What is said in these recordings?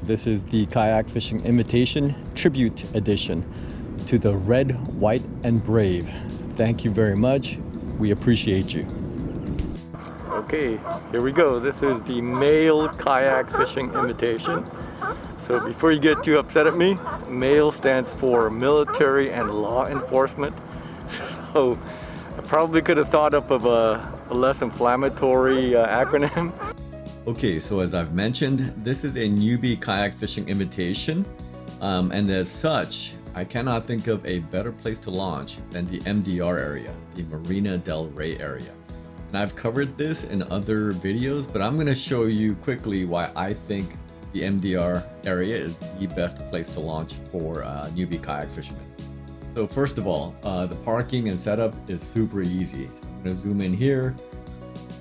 This is the Kayak Fishing Invitation Tribute Edition to the Red, White, and Brave. Thank you very much. We appreciate you. Okay, here we go. This is the M.A.L.E Kayak Fishing Invitation. So before you get too upset at me, M.A.L.E stands for Military and Law Enforcement. So I probably could have thought up of a less inflammatory acronym. Okay, so as I've mentioned, this is a newbie kayak fishing invitation, and as such, I cannot think of a better place to launch than the MDR area, the Marina del Rey area. And I've covered this in other videos, but I'm going to show you quickly why I think the MDR area is the best place to launch for newbie kayak fishermen. So first of all, the parking and setup is super easy. So I'm going to zoom in here.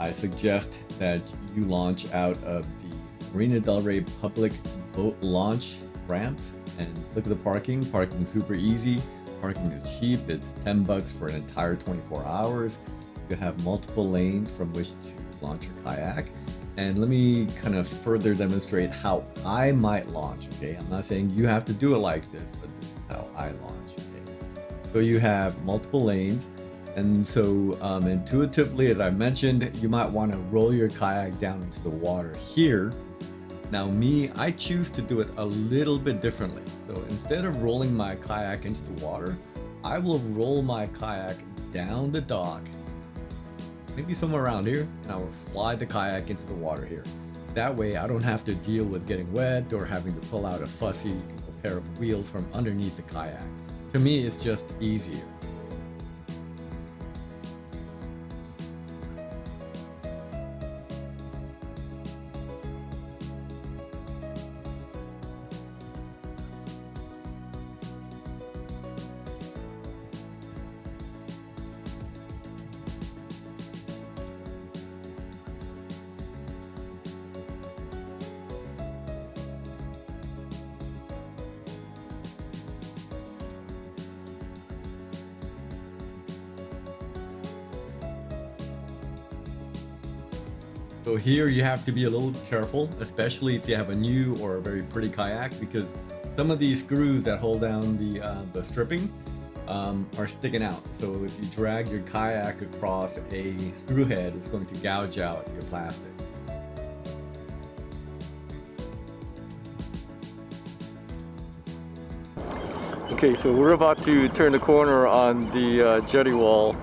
I suggest that you launch out of the Marina del Rey public boat launch ramps and look at the parking. Parking is super easy. Parking is cheap. It's $10 for an entire 24 hours. You have multiple lanes from which to launch your kayak. And let me kind of further demonstrate how I might launch, okay? I'm not saying you have to do it like this, but this is how I launch, okay? So you have multiple lanes. And so intuitively, as I mentioned, you might want to roll your kayak down into the water here. Now me, I choose to do it a little bit differently. So instead of rolling my kayak into the water, I will roll my kayak down the dock, maybe somewhere around here, and I will slide the kayak into the water here. That way I don't have to deal with getting wet or having to pull out a fussy pair of wheels from underneath the kayak. To me, it's just easier. So here you have to be a little careful, especially if you have a new or a very pretty kayak, because some of these screws that hold down the stripping are sticking out. So if you drag your kayak across a screw head, it's going to gouge out your plastic. Okay, so we're about to turn the corner on the jetty wall,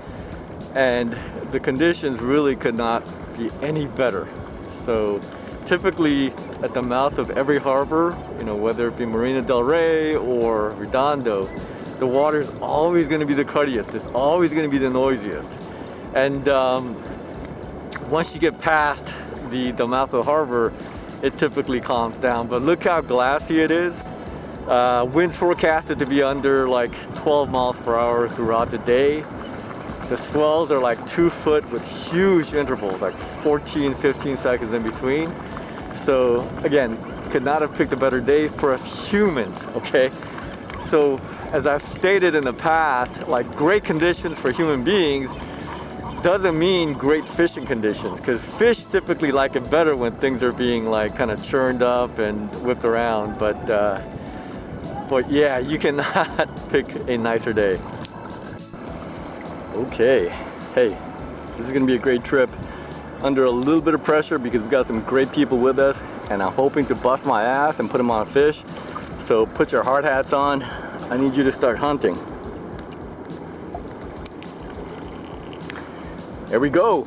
and the conditions really could not be any better. So typically at the mouth of every harbor, you know, whether it be Marina del Rey or Redondo, the water is always going to be the cruddiest. It's always going to be the noisiest. And once you get past the mouth of the harbor, it typically calms down. But look how glassy it is. Winds forecasted to be under like 12 miles per hour throughout the day. The swells are like 2 foot with huge intervals, like 14, 15 seconds in between. So again, could not have picked a better day for us humans, okay? So as I've stated in the past, like great conditions for human beings doesn't mean great fishing conditions, because fish typically like it better when things are being like kind of churned up and whipped around. But yeah, you cannot pick a nicer day. Okay, hey, this is gonna be a great trip under a little bit of pressure because we've got some great people with us, and I'm hoping to bust my ass and put them on a fish. So put your hard hats on. I need you to start hunting. Here we go.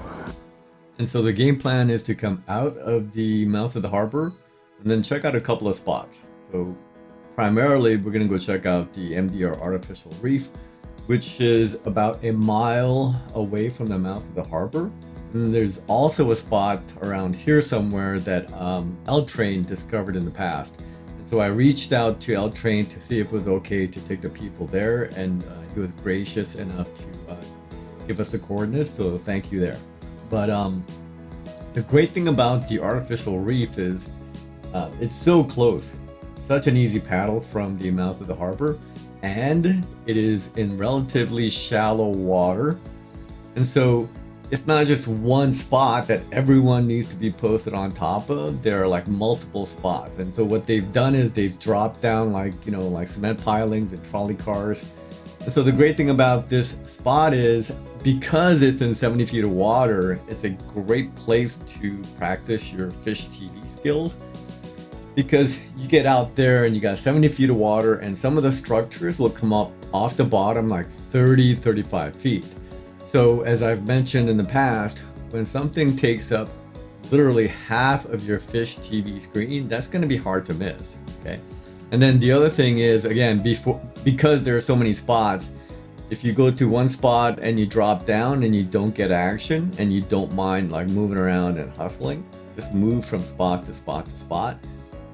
And so the game plan is to come out of the mouth of the harbor and then check out a couple of spots. So primarily we're gonna go check out the MDR artificial reef, which is about a mile away from the mouth of the harbor. And there's also a spot around here somewhere that L-Train discovered in the past. And so I reached out to L-Train to see if it was okay to take the people there, and he was gracious enough to give us the coordinates, so thank you there. But the great thing about the artificial reef is it's so close. Such an easy paddle from the mouth of the harbor, and it is in relatively shallow water. And so it's not just one spot that everyone needs to be posted on top of. There are like multiple spots. And so what they've done is they've dropped down like, you know, like cement pilings and trolley cars. And so the great thing about this spot is because it's in 70 feet of water, it's a great place to practice your fish TV skills. Because you get out there and you got 70 feet of water and some of the structures will come up off the bottom like 30, 35 feet. So as I've mentioned in the past, when something takes up literally half of your fish TV screen, that's going to be hard to miss, okay? And then the other thing is, again, because there are so many spots, if you go to one spot and you drop down and you don't get action and you don't mind like moving around and hustling, just move from spot to spot to spot.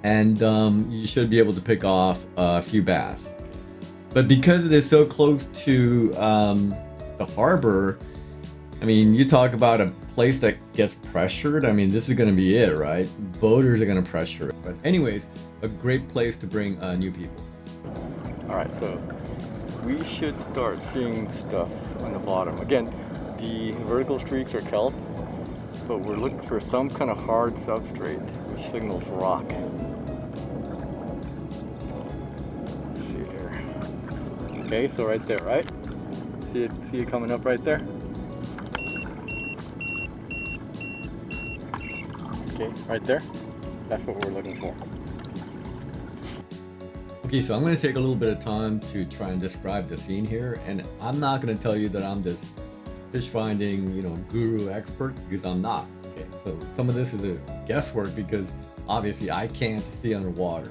And you should be able to pick off a few bass. But because it is so close to the harbor, I mean, you talk about a place that gets pressured. I mean, this is going to be it, right? Boaters are going to pressure it. But anyways, a great place to bring new people. All right, so we should start seeing stuff on the bottom. Again, the vertical streaks are kelp, but we're looking for some kind of hard substrate which signals rock. Let's see here. Okay, so right there, right? See it coming up right there? Okay, right there. That's what we're looking for. Okay, so I'm going to take a little bit of time to try and describe the scene here, and I'm not going to tell you that I'm this fish finding, you know, guru expert, because I'm not. Okay, so some of this is a guesswork because obviously I can't see underwater.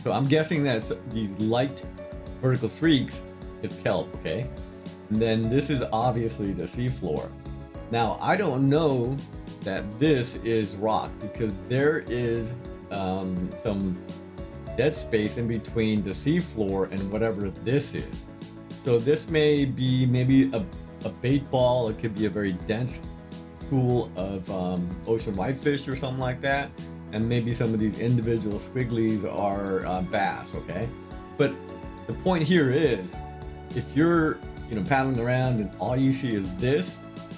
So I'm guessing that these light vertical streaks is kelp, okay? And then this is obviously the seafloor. Now, I don't know that this is rock because there is some dead space in between the seafloor and whatever this is. So this may be maybe a bait ball. It could be a very dense school of ocean whitefish or something like that. And maybe some of these individual squigglies are bass, okay? But the point here is, if you're, you know, paddling around and all you see is this,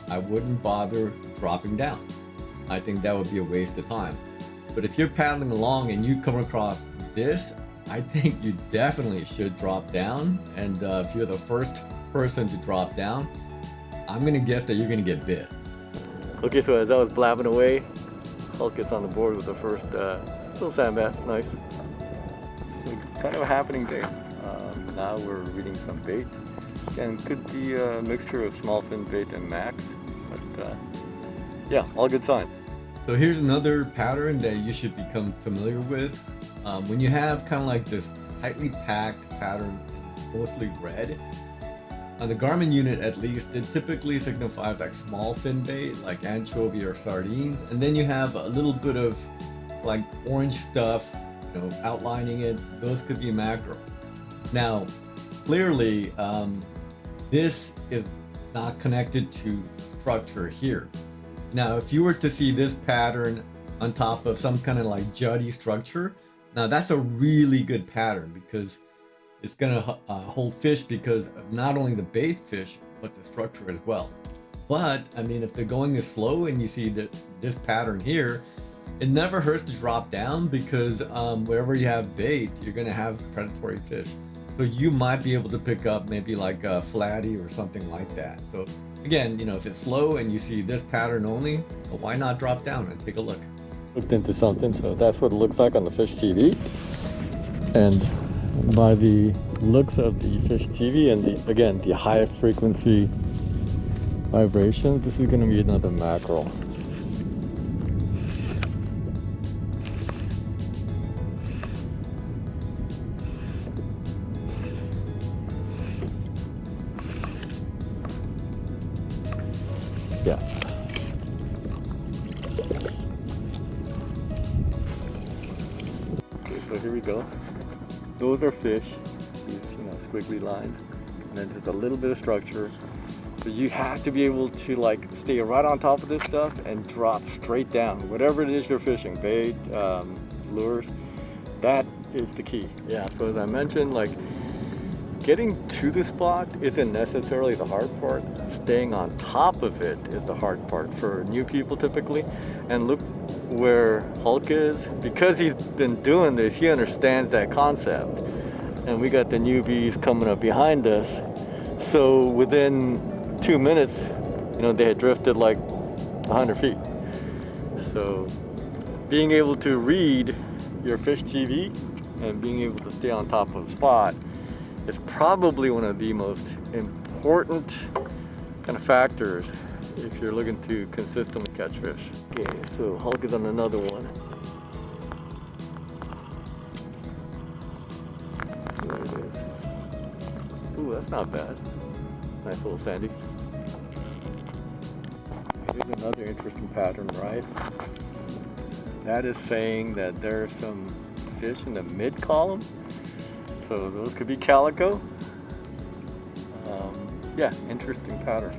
I wouldn't bother dropping down. I think that would be a waste of time. But if you're paddling along and you come across this, I think you definitely should drop down. And if you're the first person to drop down, I'm gonna guess that you're gonna get bit. Okay, so as I was blabbing away, Hulk gets on the board with the first little sand bass. Nice. So kind of a happening day. Now we're reading some bait. And could be a mixture of small fin bait and max. But yeah, all good signs. So here's another pattern that you should become familiar with. When you have kind of like this tightly packed pattern, mostly red, on the Garmin unit at least, it typically signifies like small fin bait, like anchovy or sardines, and then you have a little bit of like orange stuff, you know, outlining it. Those could be mackerel. Now, clearly, this is not connected to structure here. Now, if you were to see this pattern on top of some kind of like jutty structure, now that's a really good pattern because it's gonna hold fish because of not only the bait fish, but the structure as well. But, I mean, if the going is slow and you see that this pattern here, it never hurts to drop down because wherever you have bait, you're gonna have predatory fish. So you might be able to pick up maybe like a flatty or something like that. So again, you know, if it's slow and you see this pattern only, well, why not drop down and take a look? Looked into something, so that's what it looks like on the fish TV. And by the looks of the fish TV and the high frequency vibrations, this is going to be another mackerel. Yeah. Okay, so here we go. Those are fish, these, you know, squiggly lines, and then just a little bit of structure. So you have to be able to like stay right on top of this stuff and drop straight down. Whatever it is you're fishing, bait, lures, that is the key. Yeah, so as I mentioned, like getting to the spot isn't necessarily the hard part. Staying on top of it is the hard part for new people typically. And look where Hulk is. Because he's been doing this, he understands that concept. And we got the newbies coming up behind us. So within 2 minutes, they had drifted like 100 feet. So being able to read your fish TV and being able to stay on top of the spot is probably one of the most important kind of factors if you're looking to consistently catch fish. Okay, so Hulk is on another one. There it is. Ooh, that's not bad. Nice little sandy. Here's another interesting pattern, right? That is saying that there are some fish in the mid-column. So those could be calico. Yeah, interesting pattern.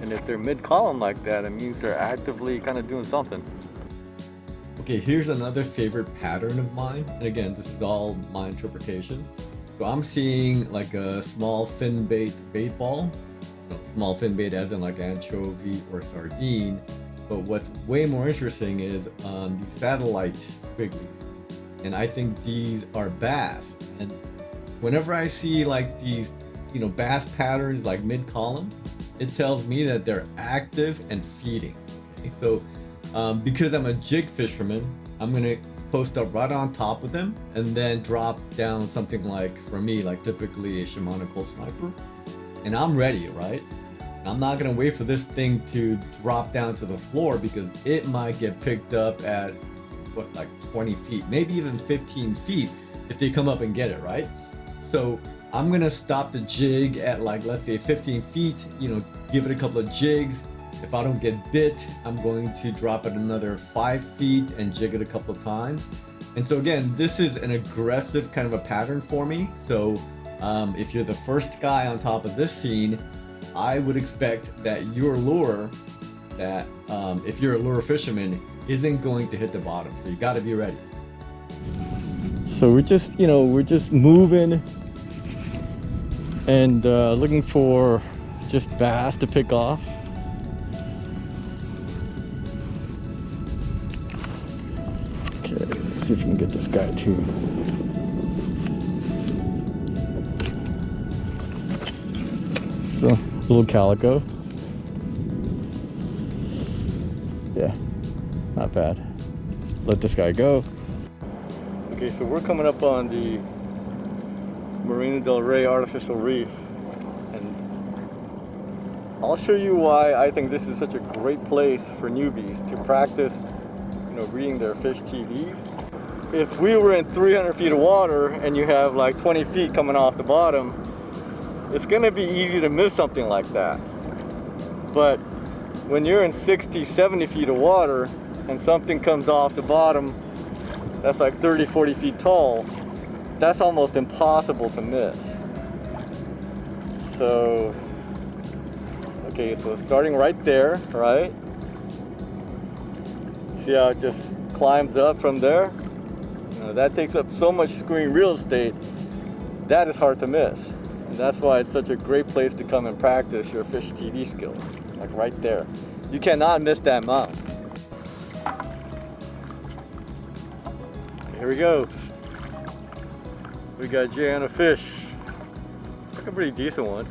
And if they're mid-column like that, it means they're actively kind of doing something. Okay, here's another favorite pattern of mine. And again, this is all my interpretation. So I'm seeing like a small fin bait ball. Small fin bait as in like anchovy or sardine. But what's way more interesting is these satellite squigglies. And I think these are bass. And whenever I see like these, bass patterns like mid-column, it tells me that they're active and feeding. Okay? So because I'm a jig fisherman, I'm gonna post up right on top of them and then drop down something like, for me, like typically a Shimano Cold Sniper. And I'm ready, right? I'm not gonna wait for this thing to drop down to the floor because it might get picked up at like 20 feet, maybe even 15 feet if they come up and get it, right? So I'm gonna stop the jig at like, let's say 15 feet, give it a couple of jigs. If I don't get bit, I'm going to drop it another 5 feet and jig it a couple of times. And so again, this is an aggressive kind of a pattern for me. So if you're the first guy on top of this scene, I would expect that your lure, if you're a lure fisherman, isn't going to hit the bottom. So you got to be ready. So we're just moving and looking for just bass to pick off. Okay, let's see if we can get this guy too. So, little calico. Yeah, not bad. Let this guy go. Okay, so we're coming up on the Marina del Rey artificial reef, and I'll show you why I think this is such a great place for newbies to practice, reading their fish TVs. If we were in 300 feet of water and you have like 20 feet coming off the bottom, it's gonna be easy to miss something like that. But when you're in 60, 70 feet of water and something comes off the bottom that's like 30, 40 feet tall, that's almost impossible to miss. So, okay, so starting right there, right? See how it just climbs up from there? That takes up so much screen real estate, that is hard to miss. And that's why it's such a great place to come and practice your fish TV skills, like right there. You cannot miss that mount. Here we go. We got Jay on a fish. It's like a pretty decent one.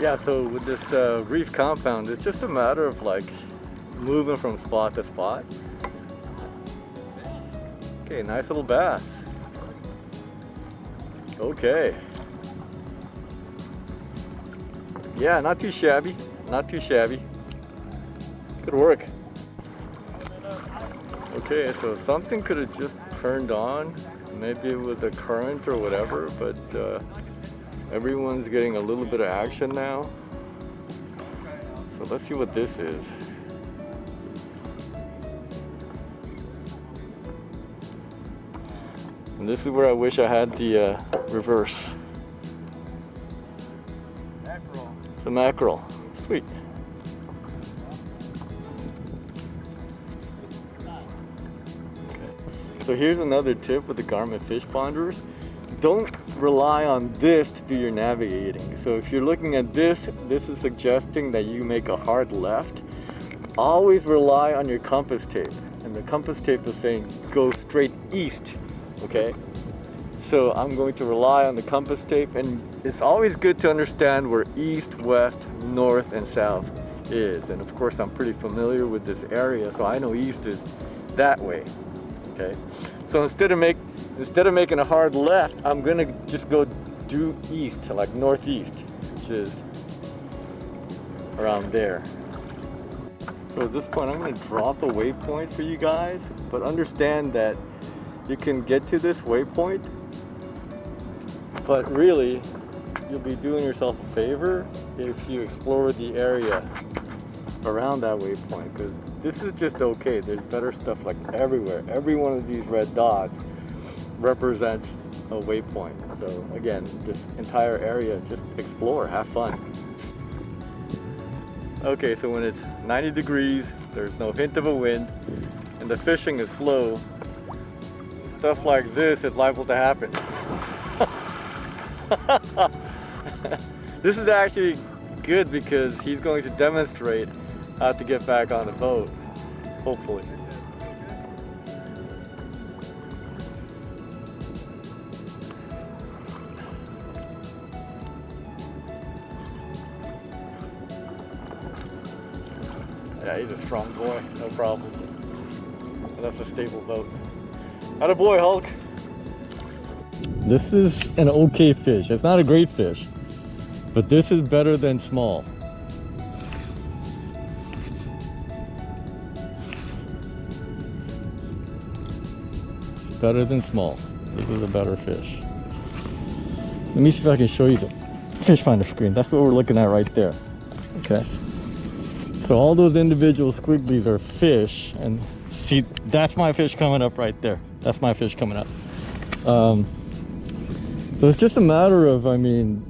Yeah, so with this reef compound, it's just a matter of like moving from spot to spot. Okay, nice little bass. Okay. Yeah, not too shabby. Not too shabby. Good work. Okay, so something could have just turned on. Maybe it was the current or whatever, but everyone's getting a little bit of action now. So let's see what this is. And this is where I wish I had the reverse. Mackerel. It's a mackerel. Sweet. Okay. So here's another tip with the Garmin fish finders. Don't rely on this to do your navigating. So if you're looking at this is suggesting that you make a hard left. Always rely on your compass tape. And the compass tape is saying go straight east, okay? So I'm going to rely on the compass tape, and it's always good to understand where east, west, north, and south is. And of course I'm pretty familiar with this area, so I know east is that way, okay? So instead of making a hard left, I'm gonna just go due east, like northeast, which is around there. So at this point, I'm gonna drop a waypoint for you guys, but understand that you can get to this waypoint, but really, you'll be doing yourself a favor if you explore the area around that waypoint, because this is just okay. There's better stuff like everywhere. Every one of these red dots represents a waypoint. So again, this entire area, just explore, have fun. Okay, so when it's 90 degrees, there's no hint of a wind, and the fishing is slow, stuff like this is liable to happen. This is actually good because he's going to demonstrate how to get back on the boat, hopefully. Yeah, he's a strong boy, no problem. And that's a stable boat. Atta boy, Hulk. This is an okay fish. It's not a great fish, but this is better than small. It's better than small. This is a better fish. Let me see if I can show you the fish finder screen. That's what we're looking at right there. Okay. So all those individual squigglies are fish, and see, that's my fish coming up right there. That's my fish coming up. So it's just a matter of, I mean,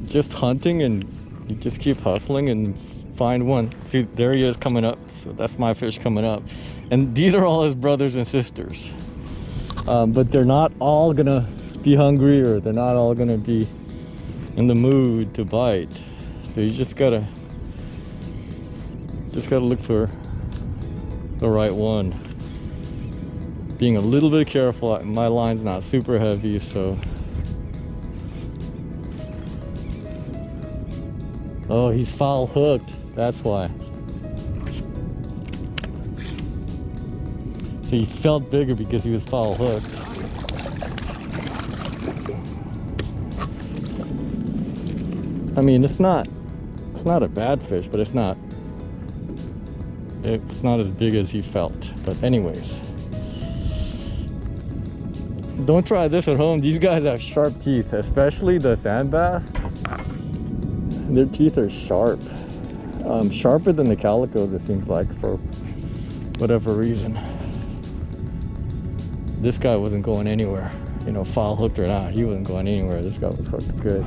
just hunting, and you just keep hustling and find one. See, there he is coming up. So that's my fish coming up. And these are all his brothers and sisters. But they're not all gonna be hungry, or they're not all gonna be in the mood to bite. So you just gotta look for the right one. Being a little bit careful. My line's not super heavy, so. Oh, he's foul hooked. That's why. So he felt bigger because he was foul hooked. I mean, it's not a bad fish, but it's not as big as he felt. But anyways, don't try this at home. These guys have sharp teeth, especially the sand bass. Their teeth are sharp, sharper than the calicos, it seems like, for whatever reason. This guy wasn't going anywhere, you know, foul hooked or not. He wasn't going anywhere. This guy was hooked good.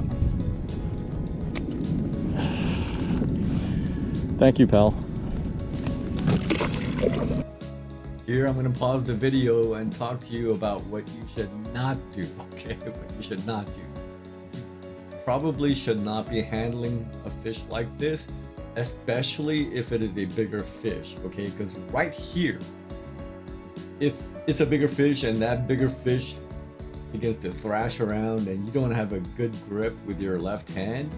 Thank you, pal. Here I'm going to pause the video and talk to you about what you should not do, okay? What you should not do. Probably should not be handling a fish like this, especially if it is a bigger fish, okay? Because right here, if it's a bigger fish and that bigger fish begins to thrash around and you don't have a good grip with your left hand,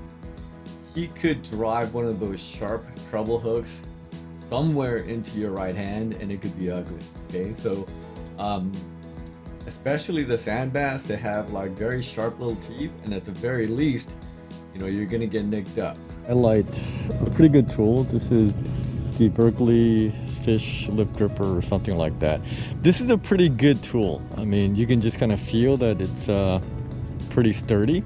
he could drive one of those sharp treble hooks somewhere into your right hand, and it could be ugly, okay? So especially the sand bass, they have like very sharp little teeth, and at the very least, you know, you're gonna get nicked up. I like a pretty good tool. This is the Berkeley fish lip gripper or something like that. This is a pretty good tool. I mean, you can just kind of feel that it's pretty sturdy,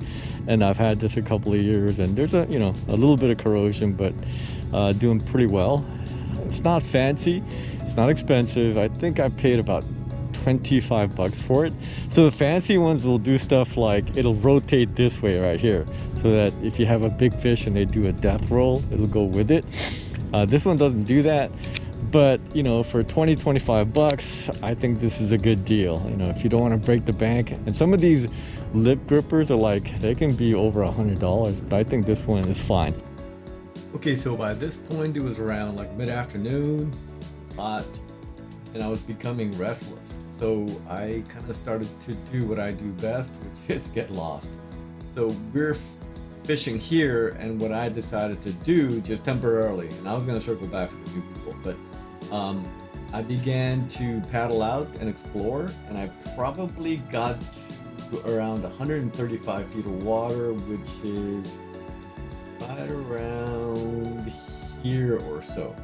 and I've had this a couple of years, and there's a little bit of corrosion, but doing pretty well. It's not fancy, it's not expensive. I think I paid about $25 for it. So the fancy ones will do stuff like it'll rotate this way right here, so that if you have a big fish and they do a death roll, it'll go with it. This one doesn't do that, But you know, for 20-25 bucks, I think this is a good deal. You know, if you don't want to break the bank, and some of these lip grippers are like, they can be over $100, but I think this one is fine. Okay, so by this point it was around like mid-afternoon, it's hot, and I was becoming restless. So I kind of started to do what I do best, which is get lost. So we're fishing here, and what I decided to do just temporarily, and I was going to circle back for the new people, but I began to paddle out and explore, and I probably got to around 135 feet of water, which is right around here or so.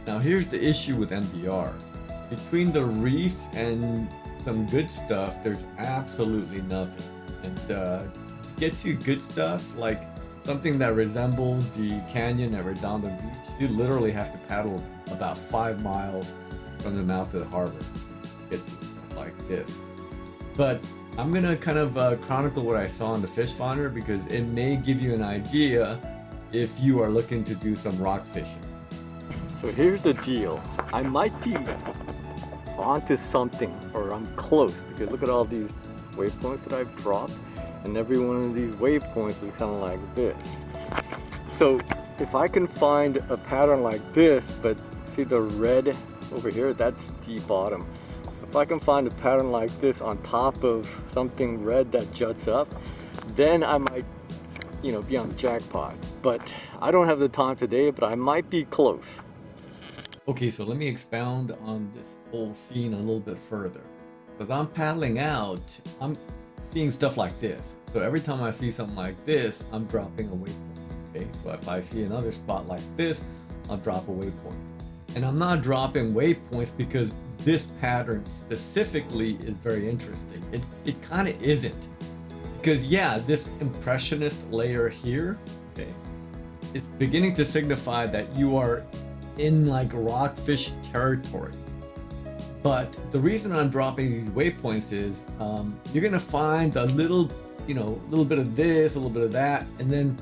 Now here's the issue with MDR. Between the reef and some good stuff, there's absolutely nothing. And to get to good stuff, like something that resembles the canyon at Redondo Beach, you literally have to paddle about 5 miles from the mouth of the harbor to get to stuff like this. But I'm gonna kind of chronicle what I saw on the fish finder, because it may give you an idea if you are looking to do some rock fishing. So here's the deal. I might be onto something, or I'm close, because look at all these waypoints that I've dropped, and every one of these waypoints is kind of like this. So if I can find a pattern like this, but see the red over here, that's the bottom. So if I can find a pattern like this on top of something red that juts up, then I might, you know, be on the jackpot. But I don't have the time today, but I might be close. Okay, so let me expound on this whole scene a little bit further. So as I'm paddling out, I'm seeing stuff like this. So every time I see something like this, I'm dropping a waypoint. Okay, so if I see another spot like this, I'll drop a waypoint. And I'm not dropping waypoints because this pattern specifically is very interesting. It kind of isn't. Because yeah, this impressionist layer here, okay, it's beginning to signify that you are in like rockfish territory. But the reason I'm dropping these waypoints is you're gonna find a little, you know, a little bit of this, a little bit of that, and then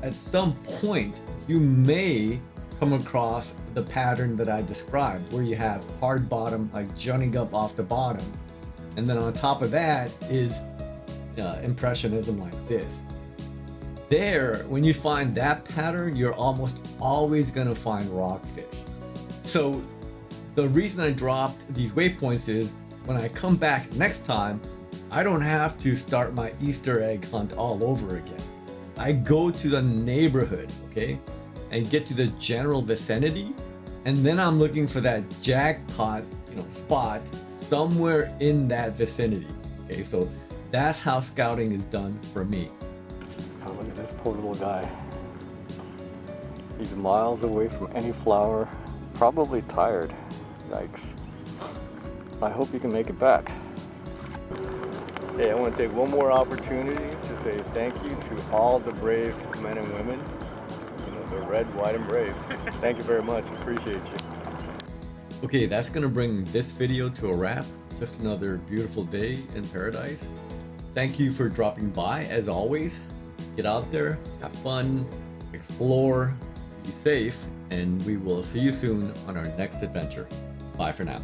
at some point you may come across the pattern that I described, where you have hard bottom, like jutting up off the bottom, and then on top of that is impressionism like this. There, when you find that pattern, you're almost always gonna find rockfish. So the reason I dropped these waypoints is when I come back next time, I don't have to start my Easter egg hunt all over again. I go to the neighborhood, okay, and get to the general vicinity, and then I'm looking for that jackpot, you know, spot somewhere in that vicinity. Okay, so that's how scouting is done for me. Oh, look at this poor little guy. He's miles away from any flower, probably tired. Yikes. I hope you can make it back. Hey, I want to take one more opportunity to say thank you to all the brave men and women. You know, the red, white, and brave. Thank you very much. Appreciate you. Okay, that's going to bring this video to a wrap. Just another beautiful day in paradise. Thank you for dropping by, as always. Get out there, have fun, explore, be safe, and we will see you soon on our next adventure. Bye for now.